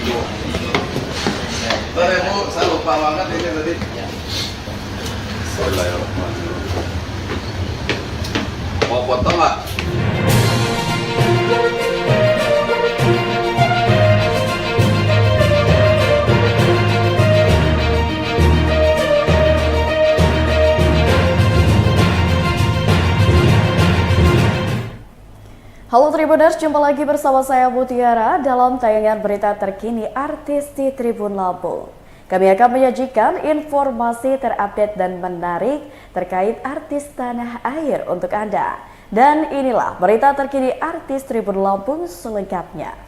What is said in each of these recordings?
Sorry Bu, saya lupa banget ini tadi. Bismillahirrahmanirrahim. Mau foto nggak? Halo Tribuners, jumpa lagi bersama saya Mutiara dalam tayangan berita terkini artis di Tribun Lampung. Kami akan menyajikan informasi terupdate dan menarik terkait artis tanah air untuk Anda. Dan inilah berita terkini artis Tribun Lampung selengkapnya.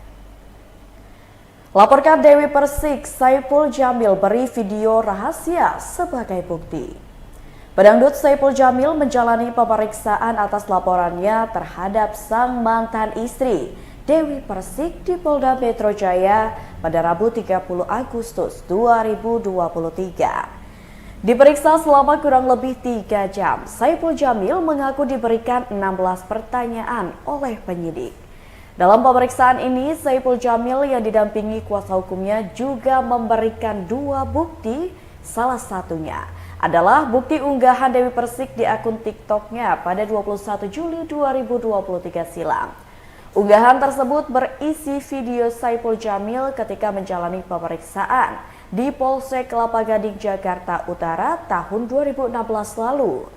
Laporkan Dewi Persik, Saipul Jamil beri video rahasia sebagai bukti. Pedangdut Saipul Jamil menjalani pemeriksaan atas laporannya terhadap sang mantan istri, Dewi Persik di Polda Metro Jaya pada Rabu 30 Agustus 2023. Diperiksa selama kurang lebih 3 jam, Saipul Jamil mengaku diberikan 16 pertanyaan oleh penyidik. Dalam pemeriksaan ini, Saipul Jamil yang didampingi kuasa hukumnya juga memberikan 2 bukti, salah satunya adalah bukti unggahan Dewi Persik di akun TikTok-nya pada 21 Juli 2023 silam. Unggahan tersebut berisi video Saipul Jamil ketika menjalani pemeriksaan di Polsek Kelapa Gading, Jakarta Utara tahun 2016 lalu.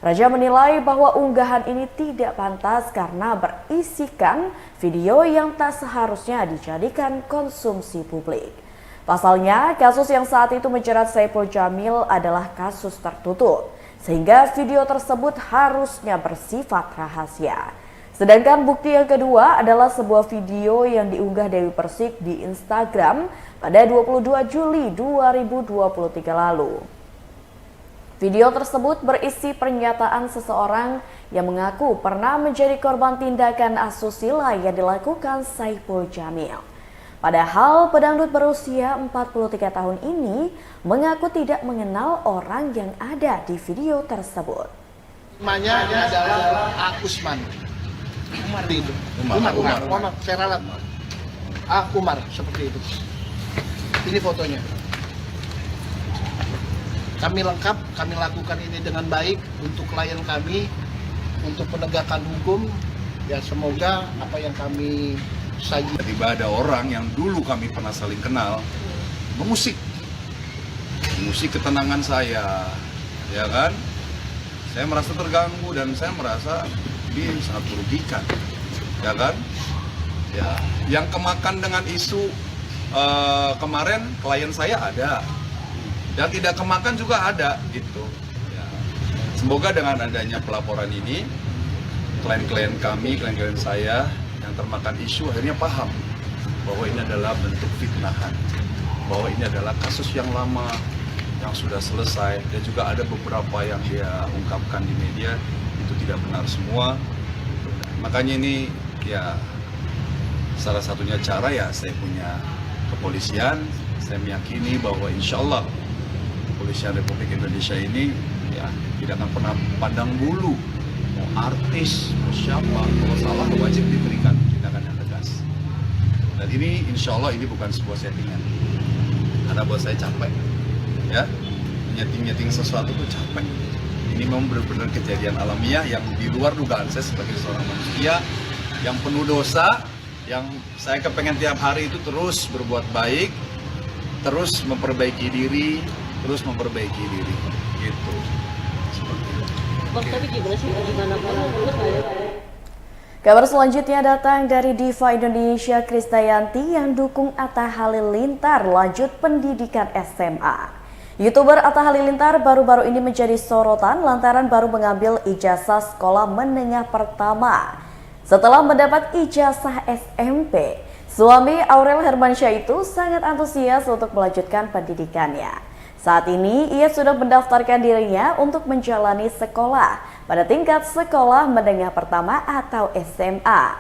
Raja menilai bahwa unggahan ini tidak pantas karena berisikan video yang tak seharusnya dijadikan konsumsi publik. Pasalnya, kasus yang saat itu menjerat Saipul Jamil adalah kasus tertutup, sehingga video tersebut harusnya bersifat rahasia. Sedangkan bukti yang kedua adalah sebuah video yang diunggah Dewi Persik di Instagram pada 22 Juli 2023 lalu. Video tersebut berisi pernyataan seseorang yang mengaku pernah menjadi korban tindakan asusila yang dilakukan Saipul Jamil. Padahal pedangdut berusia 43 tahun ini mengaku tidak mengenal orang yang ada di video tersebut. Namanya adalah Usman. Umar, saya ralat. Umar, seperti itu. Ini fotonya. Kami lengkap, kami lakukan ini dengan baik untuk klien kami, untuk penegakan hukum. Ya semoga apa yang kami Tiba-tiba ada orang yang dulu kami pernah saling kenal mengusik ketenangan saya, ya kan? Saya merasa terganggu dan saya merasa ini sangat merugikan, ya kan? Ya, yang kemakan dengan isu kemarin klien saya ada, dan tidak kemakan juga ada, gitu. Ya. Semoga dengan adanya pelaporan ini, klien-klien kami, klien-klien saya yang termakan isu akhirnya paham bahwa ini adalah bentuk fitnahan, bahwa ini adalah kasus yang lama yang sudah selesai, dan juga ada beberapa yang dia ungkapkan di media itu tidak benar semua. Makanya ini ya salah satunya cara ya saya punya kepolisian, saya meyakini bahwa insya Allah Kepolisian Republik Indonesia ini ya tidak akan pernah pandang bulu mau artis, mau siapa, kalau salah wajib diberikan tindakan yang tegas. Dan ini insya Allah ini bukan sebuah settingan. Karena buat saya capek, ya nyeting sesuatu tuh capek. Ini memang benar-benar kejadian alamiah yang di luar dugaan saya sebagai seorang manusia yang penuh dosa, yang saya kepengen tiap hari itu terus berbuat baik, terus memperbaiki diri, gitu. Bang, tapi gimana sih Kabar selanjutnya datang dari diva Indonesia Krisdayanti yang dukung Atta Halilintar lanjut pendidikan SMA. YouTuber Atta Halilintar baru-baru ini menjadi sorotan lantaran baru mengambil ijazah sekolah menengah pertama. Setelah mendapat ijazah SMP, suami Aurel Hermansyah itu sangat antusias untuk melanjutkan pendidikannya. Saat ini ia sudah mendaftarkan dirinya untuk menjalani sekolah pada tingkat sekolah menengah pertama atau SMA.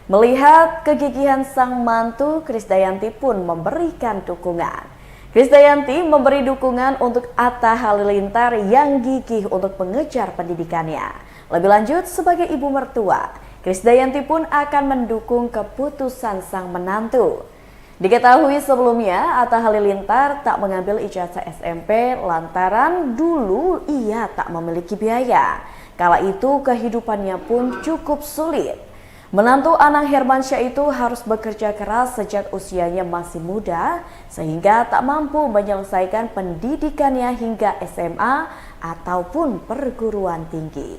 Melihat kegigihan sang mantu, Krisdayanti pun memberikan dukungan. Krisdayanti memberi dukungan untuk Atta Halilintar yang gigih untuk mengejar pendidikannya. Lebih lanjut, sebagai ibu mertua, Krisdayanti pun akan mendukung keputusan sang menantu. Diketahui sebelumnya, Atta Halilintar tak mengambil ijazah SMP lantaran dulu ia tak memiliki biaya. Kala itu kehidupannya pun cukup sulit. Menantu Anang Hermansyah itu harus bekerja keras sejak usianya masih muda sehingga tak mampu menyelesaikan pendidikannya hingga SMA ataupun perguruan tinggi.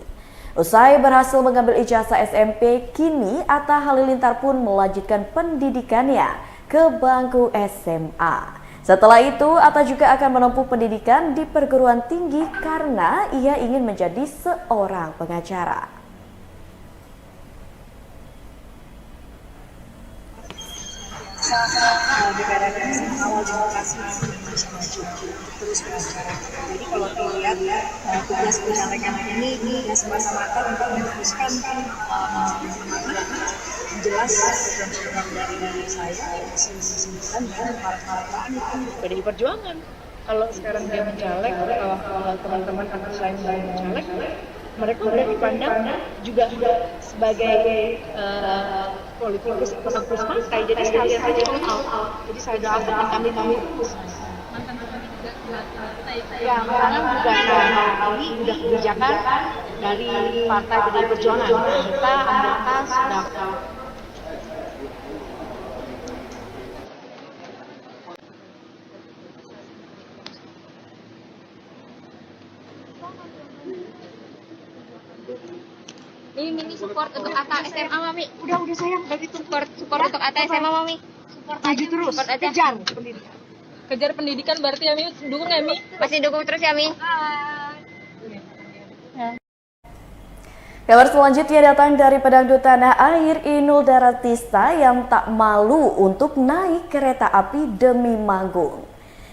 Usai berhasil mengambil ijazah SMP, kini Atta Halilintar pun melanjutkan pendidikannya ke bangku SMA. Setelah itu, Atta juga akan menempuh pendidikan di perguruan tinggi karena ia ingin menjadi seorang pengacara. Awal demokrasi Indonesia maju terus berbicara. Jadi kalau dilihat tugas penyampaian ini semata-mata untuk meneruskan jelas program-program dari saya dan para PDI Perjuangan. Kalau sekarang dia mencaleg, kalau teman-teman anak saya yang mencaleg, mereka udah dipandang juga sebagai politikus peserta partai. Jadi sekalian aja jadi saya doakan kami ya makanya gugatan ini udah kebijakan dari Partai PDI Perjuangan. Kita anggota sudah Mimi support untuk Atta SMA Mami. Udah sayang, udah support untuk Atta SMA Mami. Support aja terus. Support aja. kejar pendidikan berarti ya Mi, dukung ya Mi? Masih dukung terus ya Mi. Kabar selanjutnya datang dari pedangdut tanah air Inul Daratista yang tak malu untuk naik kereta api demi manggung.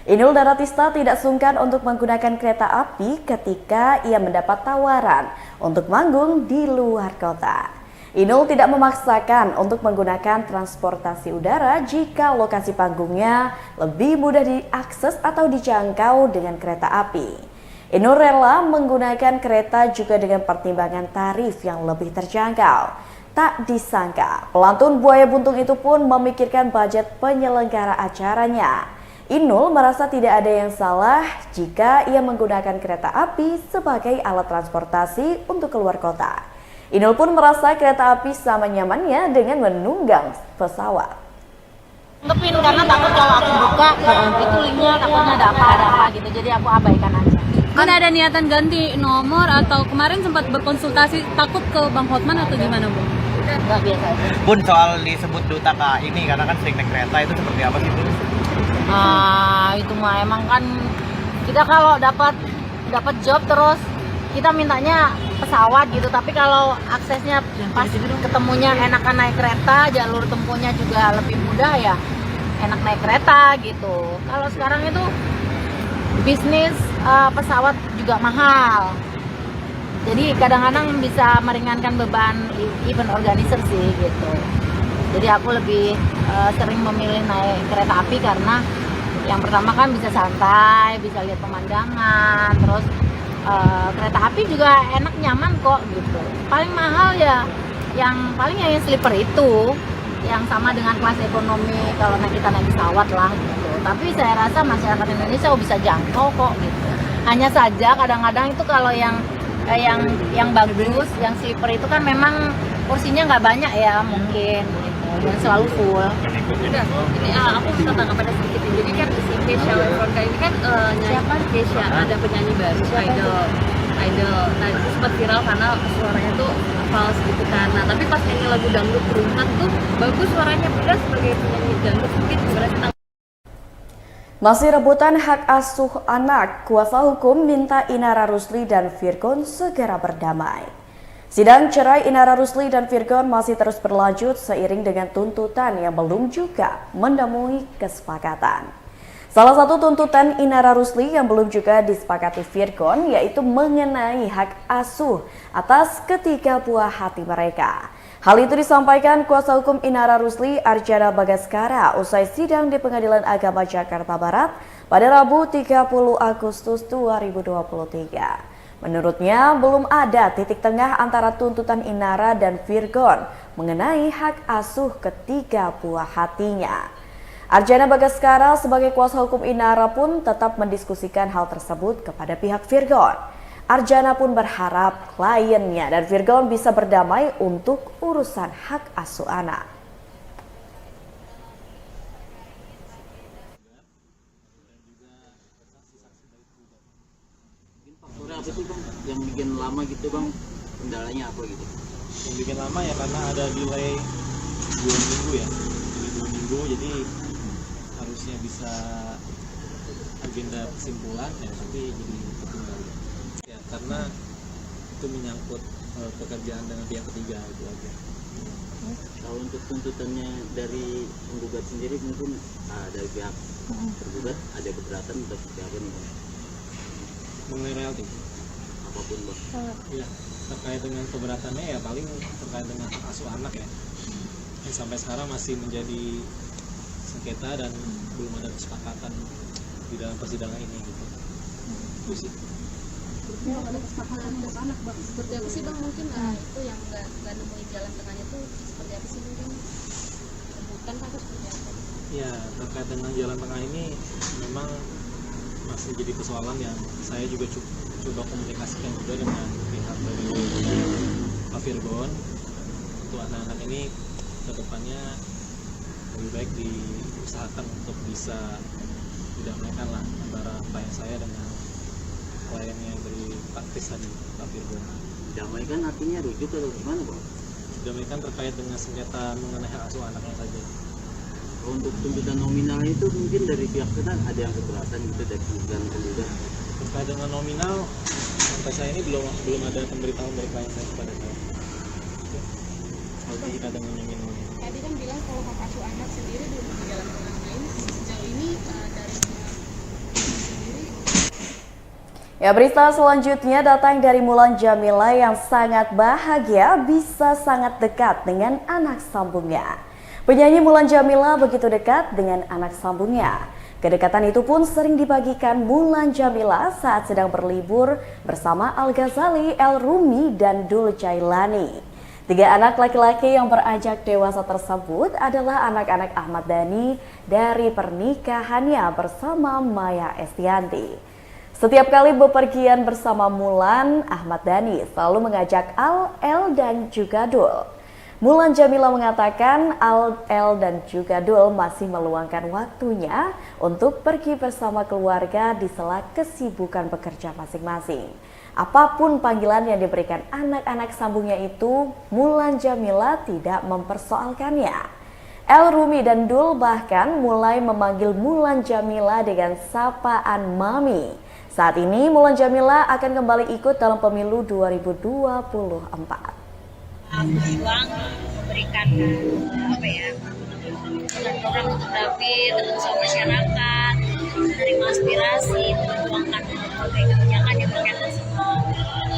Inul Daratista tidak sungkan untuk menggunakan kereta api ketika ia mendapat tawaran untuk manggung di luar kota. Inul tidak memaksakan untuk menggunakan transportasi udara jika lokasi panggungnya lebih mudah diakses atau dijangkau dengan kereta api. Inul rela menggunakan kereta juga dengan pertimbangan tarif yang lebih terjangkau. Tak disangka, pelantun buaya buntung itu pun memikirkan budget penyelenggara acaranya. Inul merasa tidak ada yang salah jika ia menggunakan kereta api sebagai alat transportasi untuk keluar kota. Inul pun merasa kereta api sama nyamannya dengan menunggang pesawat. Tepin karena takut kalau aku buka itu linknya takutnya ada apa gitu, jadi aku abaikan aja. Mana ada niatan ganti nomor atau kemarin sempat berkonsultasi takut ke Bang Hotman atau gimana Bu? Enggak, biasa aja. Bun, soal disebut duta Kak ini karena kan sering naik kereta itu seperti apa sih Bun? Itu mah emang kan kita kalau dapat job terus kita mintanya pesawat gitu, tapi kalau aksesnya pas ketemunya enakan naik kereta, jalur tempuhnya juga lebih mudah ya enak naik kereta gitu. Kalau sekarang itu bisnis pesawat juga mahal, jadi kadang-kadang bisa meringankan beban event organizer sih gitu. Jadi aku lebih sering memilih naik kereta api karena yang pertama kan bisa santai, bisa lihat pemandangan, terus kereta api juga enak nyaman kok gitu. Paling mahal ya yang sleeper itu, yang sama dengan kelas ekonomi kalau kita naik pesawat lah gitu. Tapi saya rasa masyarakat Indonesia bisa jangkau kok gitu. Hanya saja kadang-kadang itu kalau yang bagus, yang sleeper itu kan memang kursinya nggak banyak ya mungkin gitu, dan selalu full. Udah, ini aku bisa tanggapan sedikit. Jadi kan si Kesha Weronka ini kan nyanyi Kesha, ada penyanyi baru idol. Nah itu sempat viral karena suaranya tuh fals gitu kan. Nah tapi pas nyanyi lagu dangdut Rumah tuh bagus suaranya, beda sebagai penyanyi dangdut. Mungkin gimana sih? Masih rebutan hak asuh anak, kuasa hukum minta Inara Rusli dan Virgon segera berdamai. Sidang cerai Inara Rusli dan Virgon masih terus berlanjut seiring dengan tuntutan yang belum juga menemui kesepakatan. Salah satu tuntutan Inara Rusli yang belum juga disepakati Virgon yaitu mengenai hak asuh atas ketiga buah hati mereka. Hal itu disampaikan kuasa hukum Inara Rusli Arjana Bagaskara usai sidang di Pengadilan Agama Jakarta Barat pada Rabu 30 Agustus 2023. Menurutnya belum ada titik tengah antara tuntutan Inara dan Virgon mengenai hak asuh ketiga buah hatinya. Arjana Bagaskara sebagai kuasa hukum Inara pun tetap mendiskusikan hal tersebut kepada pihak Virgon. Arjana pun berharap kliennya dan Virgon bisa berdamai untuk urusan hak asuh anak. Faktornya apa sih bang yang bikin lama gitu bang, kendalanya apa gitu? Yang bikin lama ya karena ada delay 2 minggu ya, delay 2 minggu, jadi harusnya bisa agenda kesimpulan ya tapi jadi tertunda ya karena itu menyangkut pekerjaan dengan pihak ketiga itu aja. Kalau untuk tuntutannya dari penggugat sendiri mungkin dari pihak tergugat ada keberatan atau seperti apa nih bang? Mengenai royalti Apapun bang. ya terkait dengan keberatannya ya paling terkait dengan hak asuh anak ya, yang sampai sekarang masih menjadi sengketa dan belum ada kesepakatan di dalam persidangan ini gitu. Itu sih. Belum ada kesepakatan untuk anak bang. Seperti apa sih bang mungkin itu yang nggak nemuin jalan tengahnya tuh seperti apa sih mungkin? Bukan atau seperti apa? Ya terkait dengan jalan tengah ini memang masih jadi persoalan yang saya juga coba komunikasikan juga dengan pihak dari Pak Virgon untuk anak-anak ini ke depannya lebih baik diusahakan untuk bisa didamaikan lah antara klien saya dengan kliennya dari Pak Kris tadi, Pak Virgon. Damaikan artinya rujuk atau gimana bang? Damaikan terkait dengan sengketa mengenai hak asuh anaknya saja. Untuk tuntutan nominal itu mungkin dari pihak kita ada yang keberatan gitu dari penggugat. Terkait dengan nominal sampai saya ini belum ada pemberitahuan dari klien saya kepada saya. Kalau terkait dengan nominal. Tadi kan bilang kalau hak asuh anak sendiri belum ada jalan tengah lain. Sejauh ini dari sendiri. Ya, berita selanjutnya datang dari Mulan Jamila yang sangat bahagia bisa sangat dekat dengan anak sambungnya. Penyanyi Mulan Jamila begitu dekat dengan anak sambungnya. Kedekatan itu pun sering dibagikan Mulan Jamila saat sedang berlibur bersama Al Ghazali, El Rumi, dan Dul Jailani. 3 anak laki-laki yang beranjak dewasa tersebut adalah anak-anak Ahmad Dhani dari pernikahannya bersama Maya Estianty. Setiap kali bepergian bersama Mulan, Ahmad Dhani selalu mengajak Al, El, dan juga Dul. Mulan Jamila mengatakan Al, El, dan juga Dul masih meluangkan waktunya untuk pergi bersama keluarga di sela kesibukan bekerja masing-masing. Apapun panggilan yang diberikan anak-anak sambungnya itu, Mulan Jamila tidak mempersoalkannya. El, Rumi, dan Dul bahkan mulai memanggil Mulan Jamila dengan sapaan Mami. Saat ini Mulan Jamila akan kembali ikut dalam pemilu 2024. Berjuang memberikan program untuk David untuk masyarakat, menerima aspirasi, memperjuangkan berbagai kebijakan yang berkaitan sama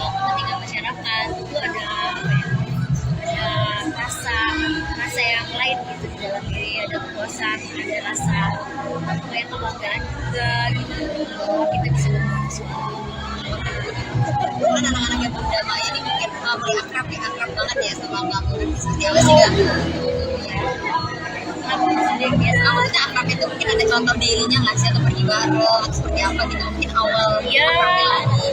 kepentingan masyarakat. Itu ada rasa yang lain gitu di dalam diri, ada kepuasan, ada rasa kebanggaan juga gitu bahwa kita bisa Kan anak-anak yang muda Maya ini mungkin mulai akrab banget ya sama kamu. Seperti apa sih kak? Awalnya akrab itu mungkin ada contoh dirinya nggak sih, atau pergi bareng atau seperti apa gitu mungkin awal akrabnya lagi.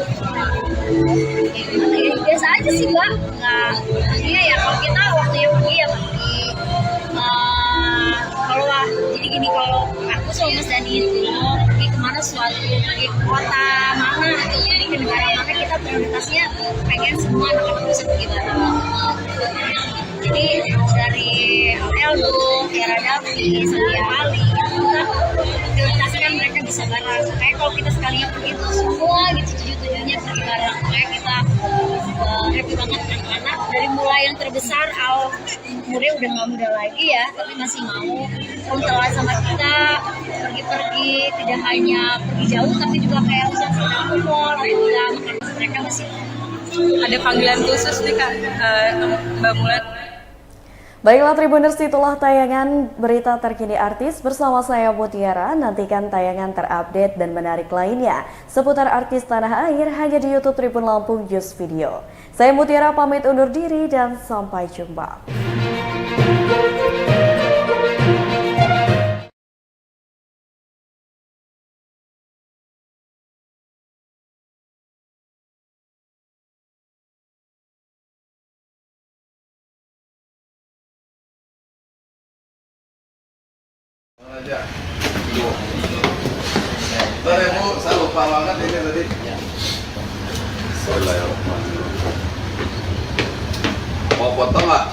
Biasa aja sih mbak. Nah, iya ya kalau kita waktunya pergi ya pergi. Jadi gini, kalau aku sama Mas Dani itu pergi kemana suatu, pergi ke kota mana atau pergi ke negara mana, kita prioritasnya pengen semua anak-anak bisa pergi bareng. Jadi dari Eldo, Tiara Davi, Sandia Ali, itu kan prioritasnya kan mereka bisa bareng. Kayak kalau kita sekalinya pergi itu semua gitu, tujuannya pergi bareng. Kayak kita happy banget anak-anak dari mulai yang terbesar Al, umurnya udah nggak muda lagi ya, tapi masih mau kontelan sama kita, pergi-pergi, tidak hanya pergi jauh tapi juga kayak misalnya sekitar umur, mereka masih Ada panggilan khusus nih kak, Mbak Mulan. Baiklah Tribuners, itulah tayangan berita terkini artis bersama saya Mutiara. Nantikan tayangan terupdate dan menarik lainnya seputar artis tanah air hanya di YouTube Tribun Lampung News Video. Saya Mutiara pamit undur diri dan sampai jumpa. aja. Bentar ya Bu, saya lupa banget ini tadi. Bismillahirrahmanirrahim. Mau potong nggak?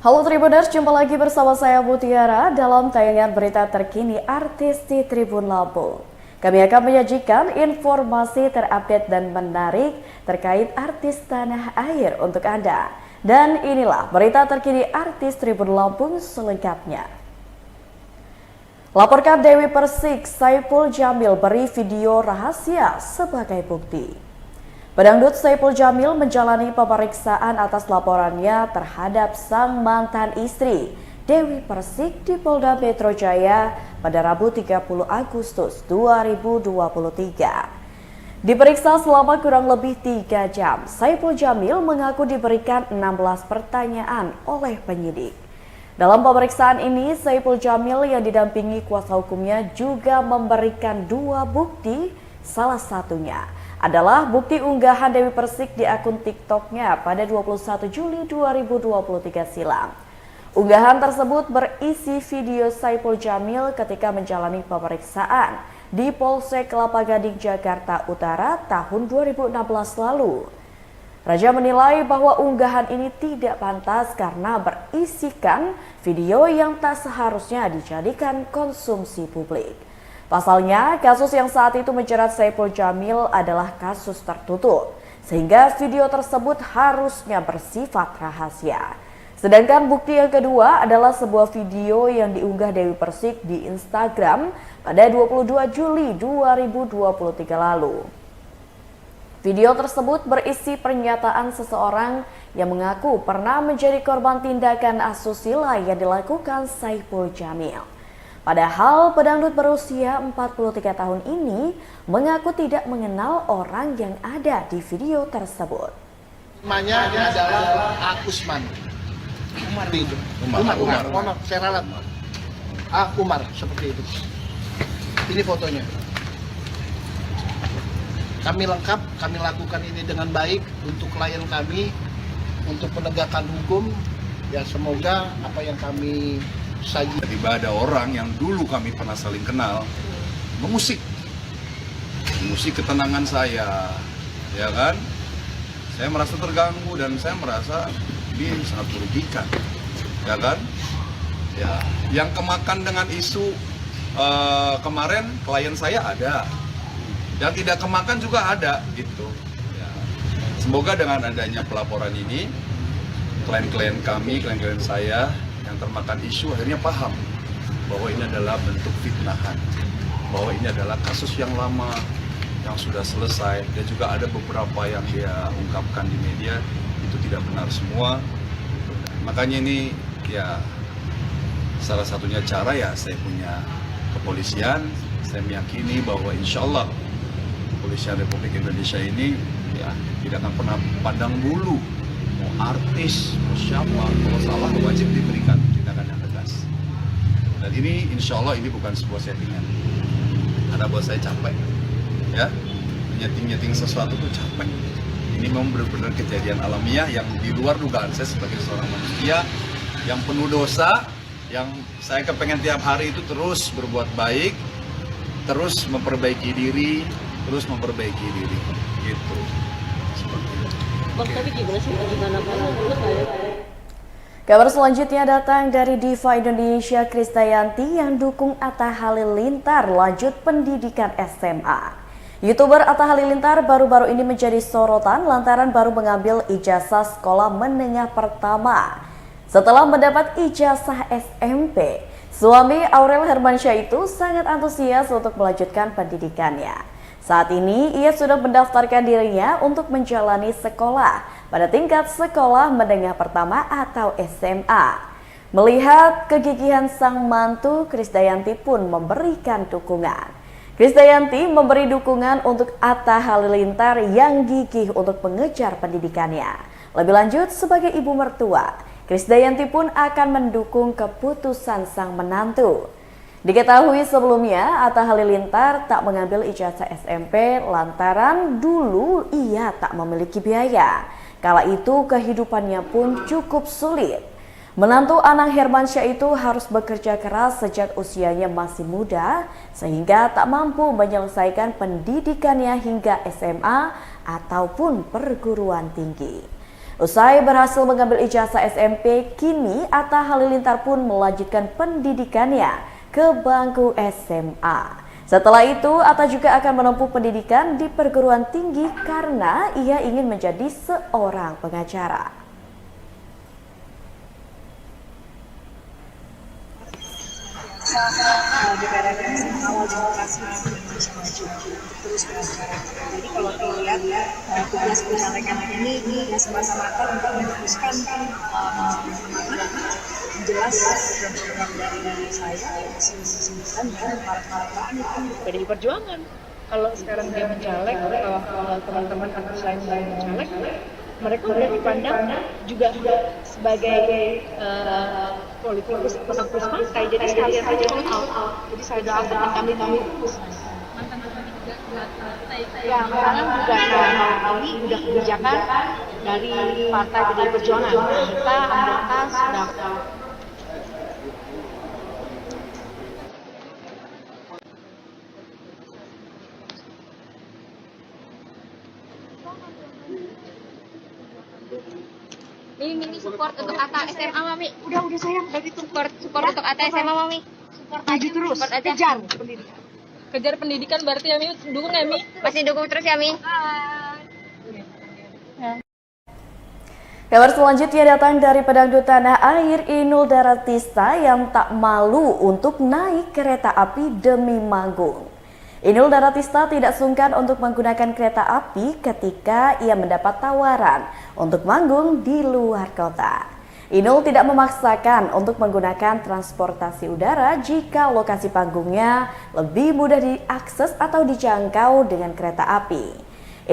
Halo Tribuners, jumpa lagi bersama saya Mutiara dalam tayangan berita terkini artis di Tribun Lampung. Kami akan menyajikan informasi terupdate dan menarik terkait artis tanah air untuk Anda. Dan inilah berita terkini artis Tribun Lampung selengkapnya. Laporkan Dewi Persik, Saipul Jamil beri video rahasia sebagai bukti. Pedangdut Saipul Jamil menjalani pemeriksaan atas laporannya terhadap sang mantan istri Dewi Persik di Polda Metro Jaya pada Rabu 30 Agustus 2023. Diperiksa selama kurang lebih 3 jam, Saipul Jamil mengaku diberikan 16 pertanyaan oleh penyidik. Dalam pemeriksaan ini, Saipul Jamil yang didampingi kuasa hukumnya juga memberikan 2 bukti, salah satunya adalah bukti unggahan Dewi Persik di akun TikTok-nya pada 21 Juli 2023 silam. Unggahan tersebut berisi video Saipul Jamil ketika menjalani pemeriksaan di Polsek Kelapa Gading, Jakarta Utara tahun 2016 lalu. Raja menilai bahwa unggahan ini tidak pantas karena berisikan video yang tak seharusnya dijadikan konsumsi publik. Pasalnya, kasus yang saat itu menjerat Saipul Jamil adalah kasus tertutup, sehingga video tersebut harusnya bersifat rahasia. Sedangkan bukti yang kedua adalah sebuah video yang diunggah Dewi Persik di Instagram pada 22 Juli 2023 lalu. Video tersebut berisi pernyataan seseorang yang mengaku pernah menjadi korban tindakan asusila yang dilakukan Saipul Jamil. Padahal pedangdut berusia 43 tahun ini mengaku tidak mengenal orang yang ada di video tersebut. Namanya adalah Akusman. Umar, saya ralat. Umar, seperti itu. Ini fotonya. Kami lengkap, kami lakukan ini dengan baik untuk klien kami, untuk penegakan hukum. Ya semoga apa yang kami tiba-tiba ada orang yang dulu kami pernah saling kenal mengusik ketenangan saya, ya kan? Saya merasa terganggu dan saya merasa ini sangat merugikan, ya kan? Ya, yang kemakan dengan isu kemarin klien saya ada, yang tidak kemakan juga ada, gitu. Ya. Semoga dengan adanya pelaporan ini, klien-klien kami, klien-klien saya yang termakan isu akhirnya paham bahwa ini adalah bentuk fitnahan, bahwa ini adalah kasus yang lama yang sudah selesai, dan juga ada beberapa yang dia ungkapkan di media itu tidak benar semua. Makanya ini ya salah satunya cara ya saya punya kepolisian, saya meyakini bahwa insya Allah Kepolisian Republik Indonesia ini ya tidak akan pernah pandang bulu mau artis, mau siapa, kalau salah wajib diberikan tindakan yang tegas. Dan ini insya Allah ini bukan sebuah settingan. Karena buat saya capek, ya nyeting sesuatu tuh capek. Ini memang benar-benar kejadian alamiah yang di luar dugaan saya sebagai seorang manusia yang penuh dosa, yang saya kepengen tiap hari itu terus berbuat baik, terus memperbaiki diri, gitu. Kabar selanjutnya datang dari diva Indonesia Krisdayanti yang dukung Atta Halilintar lanjut pendidikan SMA. YouTuber Atta Halilintar baru-baru ini menjadi sorotan lantaran baru mengambil ijazah sekolah menengah pertama. Setelah mendapat ijazah SMP, suami Aurel Hermansyah itu sangat antusias untuk melanjutkan pendidikannya. Saat ini, ia sudah mendaftarkan dirinya untuk menjalani sekolah pada tingkat sekolah menengah pertama atau SMA. Melihat kegigihan sang mantu, Krisdayanti pun memberikan dukungan. Krisdayanti memberi dukungan untuk Atta Halilintar yang gigih untuk mengejar pendidikannya. Lebih lanjut, sebagai ibu mertua, Krisdayanti pun akan mendukung keputusan sang menantu. Diketahui sebelumnya, Atta Halilintar tak mengambil ijazah SMP lantaran dulu ia tak memiliki biaya. Kala itu kehidupannya pun cukup sulit. Menantu Anang Hermansyah itu harus bekerja keras sejak usianya masih muda sehingga tak mampu menyelesaikan pendidikannya hingga SMA ataupun perguruan tinggi. Usai berhasil mengambil ijazah SMP, kini Atta Halilintar pun melanjutkan pendidikannya ke bangku SMA. Setelah itu, Atta juga akan menempuh pendidikan di perguruan tinggi karena ia ingin menjadi seorang pengacara. Awal demokrasi Indonesia maju terus berjalan. Jadi kalau dilihat tugas penyelenggaraan ini ya semata-mata untuk meneruskan jelas program-program dari saya dan para PDI Perjuangan. Kalau sekarang dia mencaleg, kalau teman-teman akan selain mencaleg, mereka udah dipandang juga sebagai politikus partai. Jadi sekalian aja jadi saya doakan kami ya sekarang juga kami udah kebijakan dari partai PDI Perjuangan. Kita anggota sudah Mimi support untuk Atta SMA Mami. Udah sayang dari support untuk Atta SMA Mami. Support maju terus, kejar pendidikan. Kejar pendidikan berarti ya Mi, dukung ya Mi? Masih dukung terus ya Mi. Kabar selanjutnya datang dari pedangdut tanah air Inul Daratista yang tak malu untuk naik kereta api demi manggung. Inul Daratista tidak sungkan untuk menggunakan kereta api ketika ia mendapat tawaran untuk manggung di luar kota. Inul tidak memaksakan untuk menggunakan transportasi udara jika lokasi panggungnya lebih mudah diakses atau dijangkau dengan kereta api.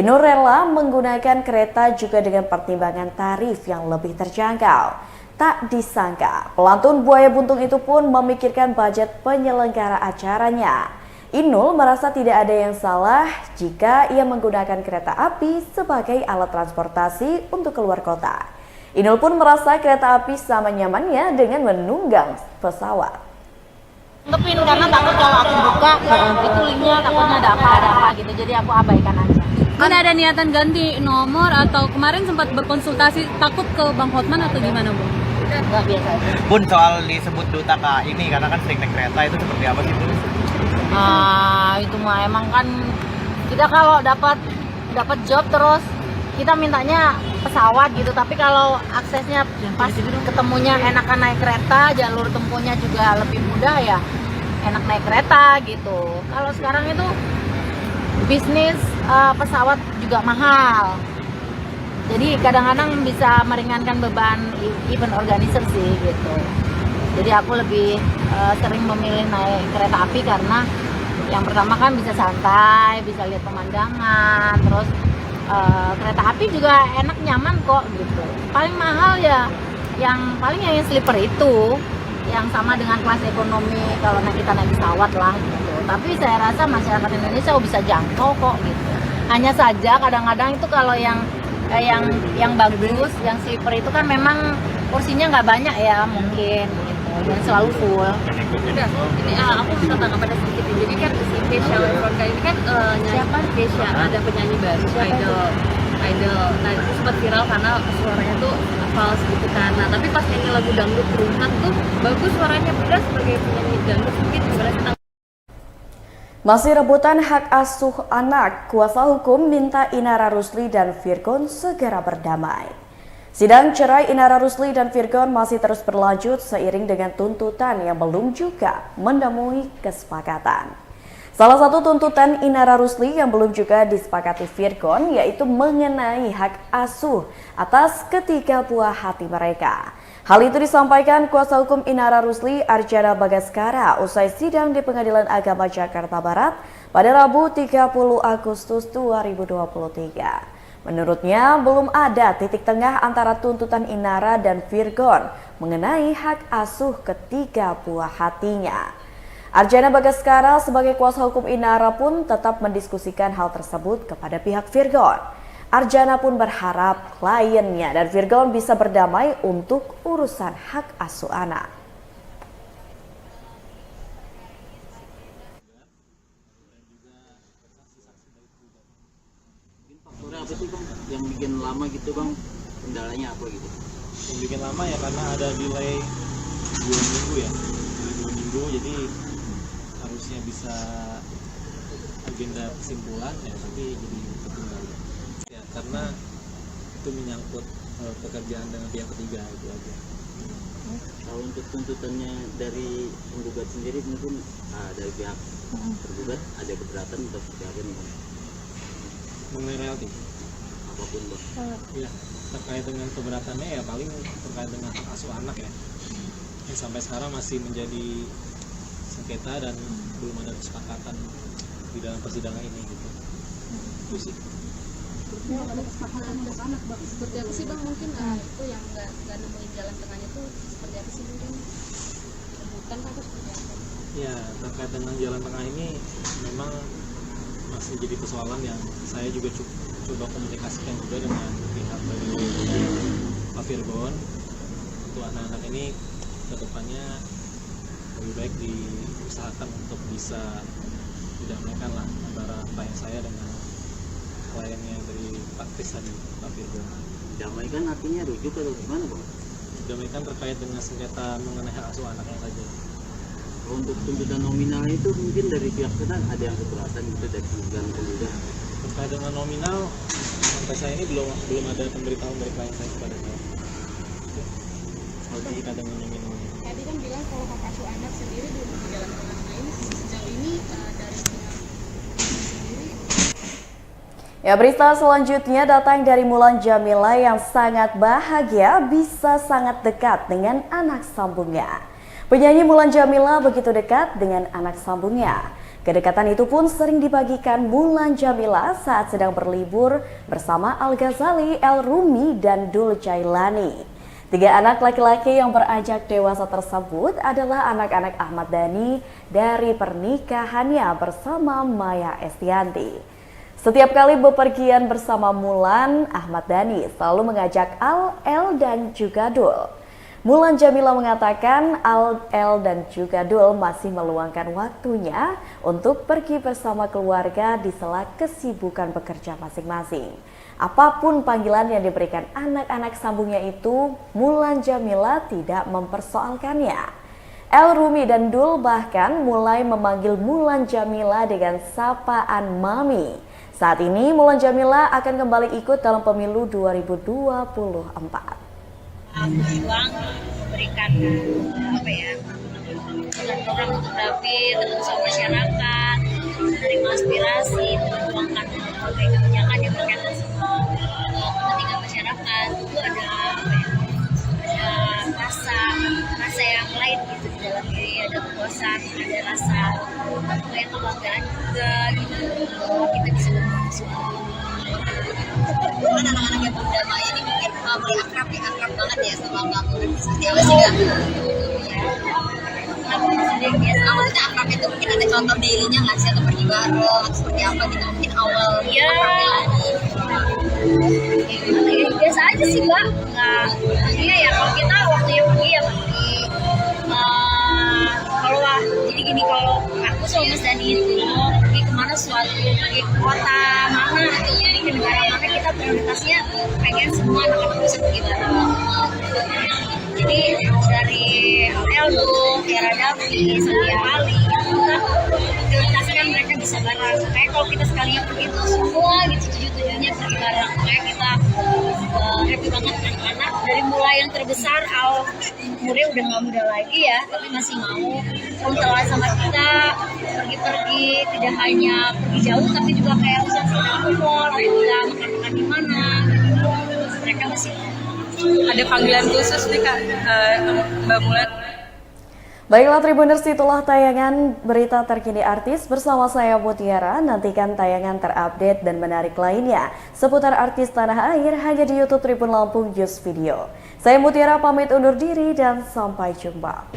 Inul rela menggunakan kereta juga dengan pertimbangan tarif yang lebih terjangkau. Tak disangka, pelantun Buaya Buntung itu pun memikirkan budget penyelenggara acaranya. Inul merasa tidak ada yang salah jika ia menggunakan kereta api sebagai alat transportasi untuk keluar kota. Inul pun merasa kereta api sama nyamannya dengan menunggang pesawat. Ngepin karena takut kalau aku buka itu linknya takutnya ada apa gitu, jadi aku abaikan aja. Kan ada niatan ganti nomor atau kemarin sempat berkonsultasi takut ke Bang Hotman atau gimana Bu? Enggak, biasa aja. Bun, soal disebut duta Kak ini karena kan sering naik kereta, itu seperti apa sih Bun? Itu mah emang kan kita kalau dapat job terus kita mintanya pesawat gitu, tapi kalau aksesnya pas ketemunya enakan naik kereta, jalur tempuhnya juga lebih mudah ya enak naik kereta gitu. Kalau sekarang itu bisnis pesawat juga mahal, jadi kadang-kadang bisa meringankan beban event organizer sih gitu. Jadi aku lebih sering memilih naik kereta api karena yang pertama kan bisa santai, bisa lihat pemandangan, terus kereta api juga enak, nyaman kok gitu. Paling mahal ya yang sleeper itu, yang sama dengan kelas ekonomi kalau kita naik pesawat lah gitu. Tapi saya rasa masyarakat Indonesia bisa jangkau kok gitu. Hanya saja kadang-kadang itu kalau yang bagus, yang sleeper itu kan memang kursinya nggak banyak ya mungkin gitu, dan selalu full. Ini aku bisa tanggapan sedikit. Jadi kan si Kesha Wefronka ini kan siapa Kesha, ada penyanyi baru idol. Nah itu sempat viral karena suaranya tuh fals gitu kan. Nah tapi pas nyanyi lagu dangdut Rumah tuh bagus suaranya, benar sebagai penyanyi dangdut mungkin gimana sih? Masih rebutan hak asuh anak, kuasa hukum minta Inara Rusli dan Virgon segera berdamai. Sidang cerai Inara Rusli dan Virgon masih terus berlanjut seiring dengan tuntutan yang belum juga menemui kesepakatan. Salah satu tuntutan Inara Rusli yang belum juga disepakati Virgon yaitu mengenai hak asuh atas ketiga buah hati mereka. Hal itu disampaikan kuasa hukum Inara Rusli Arjana Bagaskara usai sidang di Pengadilan Agama Jakarta Barat pada Rabu 30 Agustus 2023. Menurutnya belum ada titik tengah antara tuntutan Inara dan Virgon mengenai hak asuh ketiga buah hatinya. Arjana Bagaskara sebagai kuasa hukum Inara pun tetap mendiskusikan hal tersebut kepada pihak Virgon. Arjana pun berharap kliennya dan Virgon bisa berdamai untuk urusan hak asuh anak. Faktornya apa sih Bang yang bikin lama gitu Bang? Kendalanya apa gitu? Yang bikin lama ya karena ada delay 2 minggu ya. Delay 2 minggu jadi harusnya bisa agenda kesimpulan ya tapi jadi tertunda. Ya karena itu menyangkut pekerjaan dengan pihak ketiga itu aja. Kalau untuk tuntutannya dari penggugat sendiri mungkin dari pihak tergugat ada keberatan atau seperti apa nih Bang? Mengenai royalti Apapun Bang. Ya terkait dengan keberatannya ya paling terkait dengan hak asuh anak ya. Yang sampai sekarang masih menjadi sengketa dan belum ada kesepakatan di dalam persidangan ini gitu. Itu sih. Ada kesepakatan untuk anak Bang. Seperti apa sih Bang mungkin itu yang nggak nemuin jalan tengahnya tuh seperti apa sih mungkin? Bukan atau seperti apa? Ya terkait dengan jalan tengah ini memang masih jadi persoalan yang saya juga coba komunikasikan juga dengan pihak dari Pak Virgon untuk anak-anak ini kedepannya lebih baik diusahakan untuk bisa didamaikan lah antara klien saya dengan kliennya dari Pak Kris tadi, Pak Virgon. Damaikan artinya rujuk atau gimana Bang? Damaikan terkait dengan sengketa mengenai hak asuh anaknya saja. Untuk tuntutan nominal itu mungkin dari pihak kita ada yang keberatan gitu dari penggugat. Terkait dengan nominal sampai saya ini belum ada pemberitahuan dari klien saya kepada saya. Kalau terkait dengan nominalnya. Tadi kan bilang kalau hak asuh anak sendiri belum berjalan tengah. Nah ini sejauh ini dari pihak sendiri. Ya, berita selanjutnya datang dari Mulan Jamila yang sangat bahagia bisa sangat dekat dengan anak sambungnya. Penyanyi Mulan Jamila begitu dekat dengan anak sambungnya. Kedekatan itu pun sering dibagikan Mulan Jamila saat sedang berlibur bersama Al Ghazali, El Rumi, dan Dul Jailani. 3 anak laki-laki yang beranjak dewasa tersebut adalah anak-anak Ahmad Dhani dari pernikahannya bersama Maya Estianty. Setiap kali bepergian bersama Mulan, Ahmad Dhani selalu mengajak Al, El, dan juga Dul. Mulan Jamila mengatakan Al, El, dan juga Dul masih meluangkan waktunya untuk pergi bersama keluarga di sela kesibukan bekerja masing-masing. Apapun panggilan yang diberikan anak-anak sambungnya itu, Mulan Jamila tidak mempersoalkannya. El Rumi dan Dul bahkan mulai memanggil Mulan Jamila dengan sapaan Mami. Saat ini Mulan Jamila akan kembali ikut dalam pemilu 2024. Berjuang memberikan program untuk dapil, ketemu sama masyarakat, menerima aspirasi, memperjuangkan berbagai kebijakan yang berkaitan sama kepentingan masyarakat. Itu ada rasa yang lain gitu di dalam diri, ada kepuasan, ada rasa kebanggaan juga gitu bahwa kita bisa membantu anak-anak yang berdamai ini mungkin mulai akrab banget ya sama kamu. Seperti apa sih Kak? Maksudnya akrab itu mungkin ada contoh daily-nya nggak sih atau pergi bareng atau seperti apa gitu mungkin awal akrabnya? Biasa aja sih Mbak. Iya ya kalau kita waktunya pergi ya pergi. Jadi gini kalau aku sama Mas Dani itu pergi kemana pergi ke kota mana atau pergi ke negara mana kita prioritasnya pengen semua anak-anak bisa pergi bareng. Jadi dari Eldo, Tiara Davi, Sandia Ali itu kita prioritaskan mereka bisa bareng. Kayak kalau kita sekalian pergi itu semua gitu tujuannya pergi bareng. Kayak kita happy banget anak-anak dari mulai yang terbesar umurnya udah nggak muda lagi ya tapi masih mau kontelan sama kita pergi-pergi tidak hanya pergi jauh tapi juga kayak misalnya ke mall kayak kita makan-makan di mana mereka masih mau. Ada panggilan khusus nih Kak Mbak Mulan. Baiklah Tribuners, itulah tayangan berita terkini artis bersama saya Mutiara. Nantikan tayangan terupdate dan menarik lainnya seputar artis tanah air hanya di YouTube Tribun Lampung News Video. Saya Mutiara pamit undur diri dan sampai jumpa.